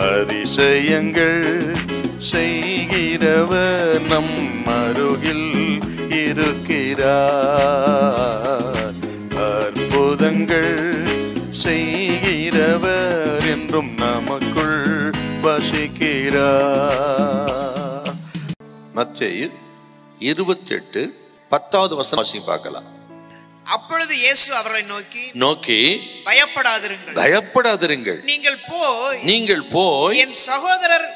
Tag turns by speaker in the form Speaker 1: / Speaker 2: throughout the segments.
Speaker 1: அதிசயங்கள் செய்கிறவர் நம் அருகில் இருக்கிறார். அற்புதங்கள் செய்கிறவர் என்றும் நமக்குள் வசிக்கிறார்.
Speaker 2: மத்தேயு 28:10 வசனம் பார்க்கலாம்.
Speaker 3: அப்பொழுது இயேசு அவர்களை நோக்கி பயப்படாதிருங்கள். நீங்கள் போய் என் சகோதரர்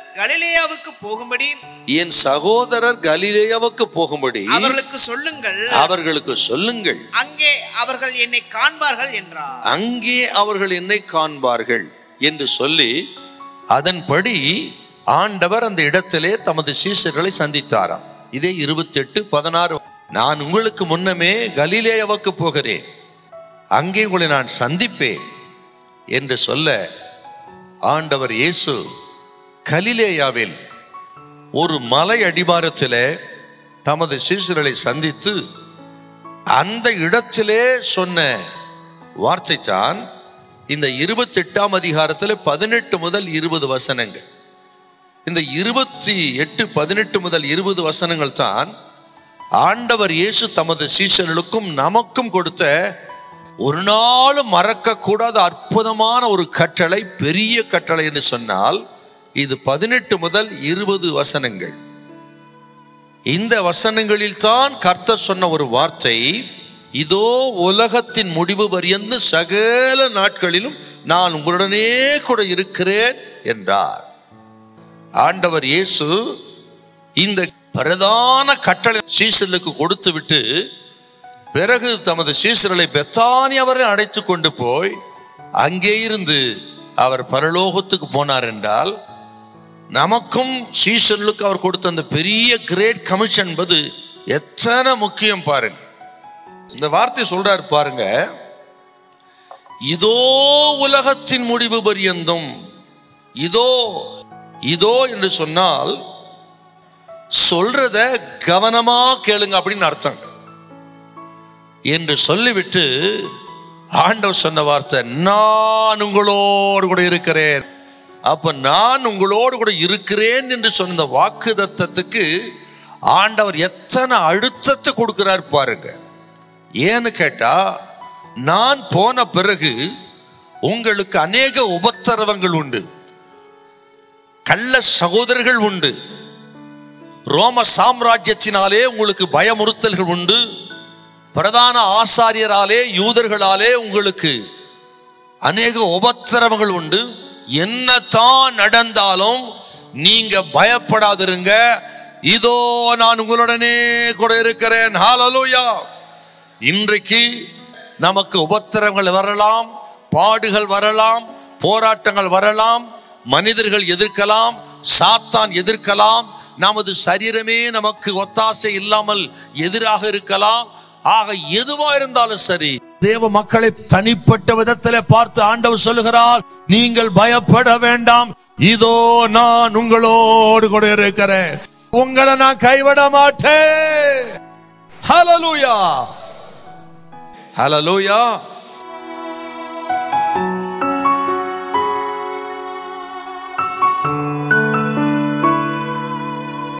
Speaker 3: கலிலேயாவுக்கு போகும்படி அவர்களுக்கு சொல்லுங்கள். அங்கே அவர்கள் என்னை காண்பார்கள்
Speaker 2: என்று சொல்லி, அதன்படி ஆண்டவர் அந்த இடத்திலே தமது சீஷர்களை சந்தித்தாராம். இதே 28:16. நான் உங்களுக்கு முன்னமே கலிலேயாவுக்கு போகிறேன், அங்கே உங்களை நான் சந்திப்பேன் என்று சொல்ல, ஆண்டவர் இயேசு கலிலேயாவில் ஒரு மலை அடிவாரத்திலே தமது சீஷர்களை சந்தித்து அந்த இடத்திலே சொன்ன வார்த்தை தான் இந்த 28ஆம் அதிகாரத்தில் 18 முதல் 20 வசனங்கள். இந்த 28, 18 முதல் 20 வசனங்கள் தான் ஆண்டவர் இயேசு தமது சீஷர்களுக்கும் நமக்கும் கொடுத்த ஒரு நாளும் மறக்க கூடாத அற்புதமான ஒரு கட்டளை, பெரிய கட்டளை என்று சொன்னால் இது 18 முதல் 20 வசனங்கள். இந்த வசனங்களில் தான் கர்த்தர் சொன்ன ஒரு வார்த்தை, இதோ உலகத்தின் முடிவு பரியந்த சகல நாட்களிலும் நான் உங்களுடனே கூட இருக்கிறேன் என்றார். ஆண்டவர் இயேசு இந்த பிரதான கட்டளை சீஷர்களுக்கு கொடுத்து விட்டு பிறகு தமது சீஷர்களை பெத்தானியா வரை அழைத்து கொண்டு போய் அங்கே இருந்து அவர் பரலோகத்துக்கு போனார் என்றால், நமக்கும் சீஷர்களுக்கு அவர் கொடுத்த அந்த பெரிய கிரேட் கமிஷன் என்பது எத்தனை முக்கியம் பாருங்க. இந்த வார்த்தை சொல்றாரு பாருங்க, இதோ உலகத்தின் முடிவு பரியந்தும். இதோ இதோ என்று சொன்னால் சொல்றத கவனமா கேளுங்க அப்படின்னு அர்த்தம் என்று சொல்லிவிட்டு ஆண்டவர் சொன்ன வார்த்தை, நான் உங்களோடு கூட இருக்கிறேன். அப்ப நான் உங்களோடு கூட இருக்கிறேன் என்று சொன்ன வாக்குத்தத்தத்துக்கு ஆண்டவர் எத்தனை அழுத்தத்தை கொடுக்கிறார் பாருங்க. ஏன்னு கேட்டா, நான் போன பிறகு உங்களுக்கு அநேக உபத்திரவங்கள் உண்டு, கள்ள சகோதரர்கள் உண்டு, ரோம சாம்ராஜ்யத்தினாலே உங்களுக்கு பயமுறுத்தல்கள் உண்டு, பிரதான ஆசாரியராலே யூதர்களாலே உங்களுக்கு அநேக உபத்திரவங்கள் உண்டு. என்னதான் நடந்தாலும் நீங்க பயப்படாதிருங்க, இதோ நான் உங்களுடனே கூட இருக்கிறேன். ஹல்லேலூயா. இன்றைக்கு நமக்கு உபத்திரவங்கள் வரலாம், பாடுகள் வரலாம், போராட்டங்கள் வரலாம், மனிதர்கள் எதிர்க்கலாம், சாத்தான் எதிர்க்கலாம், நமது சரீரமே நமக்கு ஒத்தாசை இல்லாமல் எதிராக இருக்கலாம். ஆக எதுவா இருந்தாலும் சரி, தேவ மக்களை தனிப்பட்ட விதத்தில் பார்த்து ஆண்டவர் சொல்லுகிறார், நீங்கள் பயப்பட வேண்டாம், இதோ நான் உங்களோடு கூட இருக்கிறேன், உங்களை நான் கைவிட மாட்டேன். ஹல்லேலூயா, ஹல்லேலூயா.